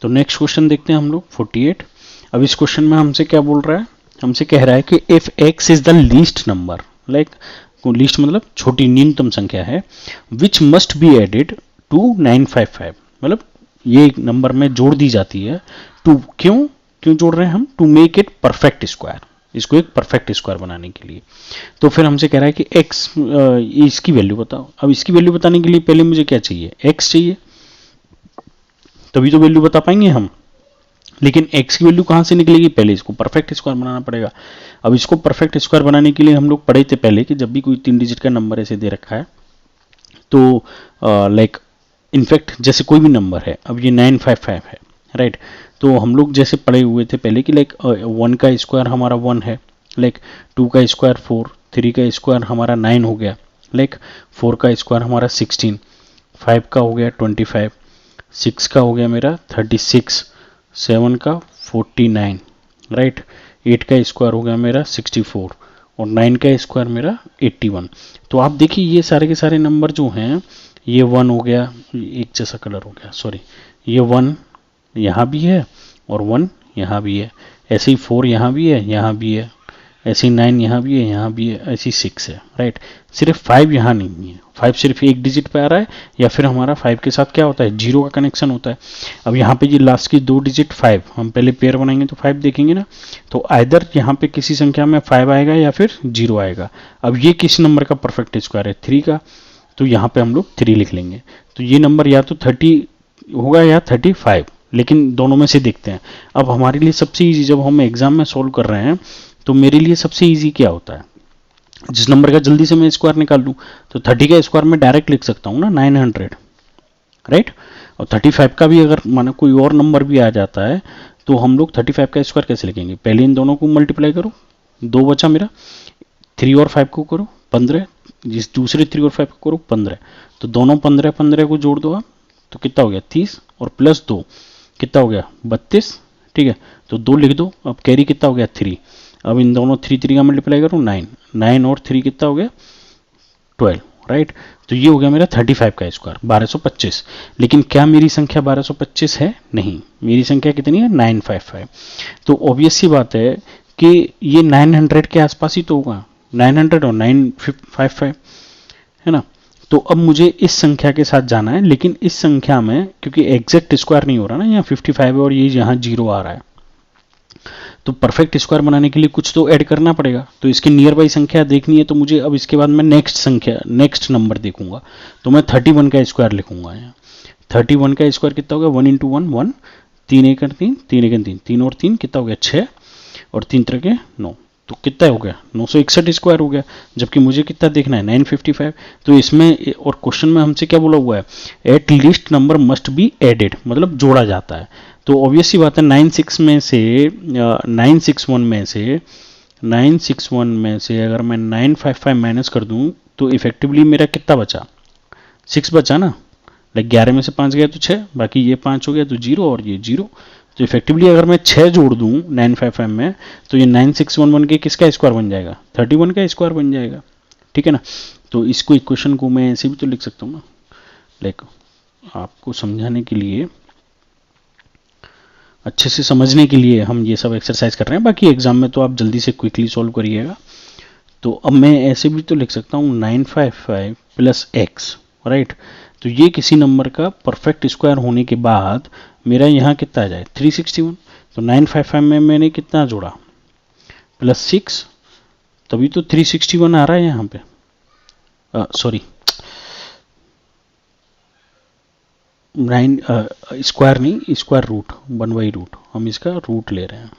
तो next question देखते हैं हम लोग 48। अब इस क्वेश्चन में हमसे क्या बोल रहा है, हमसे कह रहा है कि if x is the least number, like least मतलब छोटी न्यूनतम संख्या है, which must be added to 955, मतलब ये नंबर में जोड़ दी जाती है टू, क्यों जोड़ रहे हैं हम, to make it perfect square, इसको एक परफेक्ट स्क्वायर बनाने के लिए। तो फिर हमसे कह रहा है कि x, इसकी वैल्यू बताओ। अब इसकी वैल्यू बताने के लिए पहले मुझे क्या चाहिए, x चाहिए, तभी तो वैल्यू बता पाएंगे हम। लेकिन x की वैल्यू कहां से निकलेगी, पहले इसको परफेक्ट स्क्वायर बनाना पड़ेगा। अब इसको परफेक्ट स्क्वायर बनाने के लिए हम लोग पढ़े थे पहले कि जब भी कोई 3 डिजिट का नंबर ऐसे दे रखा है तो लाइक इनफैक्ट जैसे कोई भी नंबर है, अब ये 955 है, राइट, तो हम लोग जैसे पढ़े हुए थे पहले कि लाइक 1 का स्क्वायर हमारा 1 है, लाइक 2 का स्क्वायर 4, 3 का स्क्वायर हमारा 9 हो गया, लाइक 4 का स्क्वायर हमारा 16, 5 का हो गया 25, 6 का हो गया मेरा 36, 7 का 49, राइट, 8 का स्क्वायर हो गया मेरा 64 और 9 का स्क्वायर मेरा 81। तो आप देखिए ये सारे के सारे नंबर जो हैं, ये 1 हो गया, एक जैसा कलर हो गया, सॉरी, ये 1 यहाँ भी है और 1 यहाँ भी है, ऐसे ही 4 यहाँ भी है, यहाँ भी है, ऐसे ही 9 यहाँ भी है, यहाँ भी है, ऐसी 6 है, राइट। सिर्फ 5 यहाँ नहीं है, 5 सिर्फ एक डिजिट पे आ रहा है, या फिर हमारा 5 के साथ क्या होता है, 0 का कनेक्शन होता है। अब यहाँ पे ये लास्ट की 2 डिजिट 5, हम पहले पेयर बनाएंगे तो 5 देखेंगे ना, तो आइदर यहाँ पे किसी संख्या में 5 आएगा या फिर 0 आएगा। अब ये किस नंबर का परफेक्ट स्क्वायर है, 3 का, तो यहाँ पे हम लोग 3 लिख लेंगे। तो ये नंबर या तो 30 होगा या 35, लेकिन दोनों में से देखते हैं। अब हमारे लिए सबसे ईजी, जब हम एग्जाम में सोल्व कर रहे हैं तो मेरे लिए सबसे ईजी क्या होता है, जिस नंबर का जल्दी से मैं स्क्वायर निकाल लूँ, तो 30 का स्क्वायर मैं डायरेक्ट लिख सकता हूँ ना, 900, राइट। और 35 का भी अगर माना कोई और नंबर भी आ जाता है तो हम लोग 35 का स्क्वायर कैसे लिखेंगे, पहले इन दोनों को मल्टीप्लाई करो, 2 बचा मेरा, 3 और 5 को करो 15, जिस दूसरे 3 और 5 को करो 15, तो दोनों 15 15 को जोड़ दो आप, तो कितना हो गया 30, और प्लस 2 कितना हो गया 32, ठीक है, तो 2 लिख दो। अब कैरी कितना हो गया 3, अब इन दोनों 3 3 का मल्टीप्लाई करो 9, 9 और 3 कितना हो गया 12, राइट। तो ये हो गया मेरा 35 का स्क्वायर 1225। लेकिन क्या मेरी संख्या 1225 है, नहीं, मेरी संख्या कितनी है 955। तो ऑब्वियस सी बात है कि ये 900 के आसपास ही तो होगा, 900 और 955, है ना। तो अब मुझे इस संख्या के साथ जाना है, लेकिन इस संख्या में क्योंकि एग्जैक्ट स्क्वायर नहीं हो रहा ना, यहाँ 55 है और ये यहाँ 0 आ रहा है, तो परफेक्ट स्क्वायर बनाने के लिए कुछ तो ऐड करना पड़ेगा। तो इसकी नियर बाई संख्या देखनी है, तो मुझे अब इसके बाद मैं नेक्स्ट नंबर देखूंगा, तो मैं 31 का स्क्वायर लिखूंगा यहाँ। 31 का स्क्वायर कितना होगा, 1 इंटू 1 1, 3 एक 3, 3 एक 3, 3 और 3 कितना हो गया 6, और 3 तरह के 9, तो कितना हो गया 961 स्क्वायर हो गया। जबकि मुझे कितना देखना है 955। तो इसमें और क्वेश्चन में हमसे क्या बोला हुआ है, at least number must be added, मतलब जोड़ा जाता है। तो ऑब्वियस सी बात है 961 में से अगर मैं 955 माइनस कर दूं तो इफेक्टिवली मेरा कितना बचा, 6 बचा ना, लाइक 11 में से 5 गया तो 6, बाकी ये 5 हो गया तो 0 और ये 0। तो इफेक्टिवली अगर मैं 6 जोड़ दूं 955 में तो ये 9611 के किसका स्क्वायर बन जाएगा, 31 का स्क्वायर बन जाएगा, ठीक है ना। तो इसको इक्वेशन को मैं ऐसे भी तो लिख सकता हूँ ना, लाइक आपको समझाने के लिए, अच्छे से समझने के लिए हम ये सब एक्सरसाइज कर रहे हैं, बाकी एग्जाम में तो आप जल्दी से क्विकली सॉल्व करिएगा। तो अब मैं ऐसे भी तो लिख सकता हूँ 955 प्लस एक्स, राइट। तो ये किसी नंबर का परफेक्ट स्क्वायर होने के बाद मेरा यहाँ कितना आ जाए 361। तो 955 में मैंने कितना जोड़ा प्लस 6, तभी तो 361 आ रहा है यहाँ पे, सॉरी 9 स्क्वायर नहीं, स्क्वायर रूट 1/रूट, हम इसका रूट ले रहे हैं,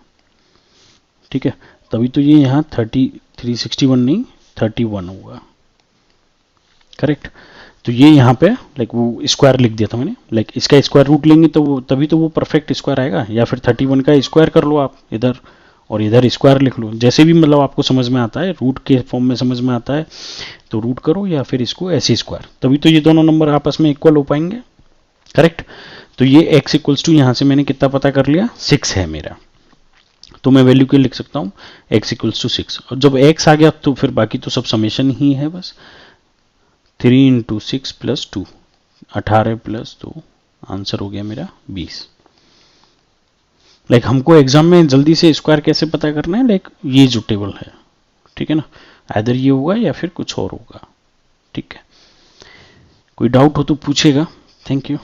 ठीक है। तभी तो ये यहाँ 361 नहीं 31 होगा, करेक्ट। तो ये यहाँ पे लाइक वो स्क्वायर लिख दिया था मैंने, लाइक इसका स्क्वायर रूट लेंगे तो वो तभी तो वो परफेक्ट स्क्वायर आएगा, या फिर 31 का स्क्वायर कर लो आप इधर और इधर स्क्वायर लिख लो, जैसे भी मतलब आपको समझ में आता है, रूट के फॉर्म में समझ में आता है तो रूट करो, या फिर इसको ऐसे स्क्वायर, तभी तो ये दोनों नंबर आपस में इक्वल हो पाएंगे, करेक्ट। तो ये x इक्वल्स टू यहाँ से मैंने कितना पता कर लिया 6 है मेरा, तो मैं वैल्यू के लिख सकता हूँ x इक्वल्स टू 6। और जब x आ गया तो फिर बाकी तो सब समेशन ही है बस, 3 इंटू 6 प्लस 2, 18 प्लस 2, आंसर हो गया मेरा 20। लाइक हमको एग्जाम में जल्दी से स्क्वायर कैसे पता करना है, लाइक ये जो टेबल है, ठीक है ना, आइदर ये होगा या फिर कुछ और होगा, ठीक है। कोई डाउट हो तो पूछेगा। Thank you.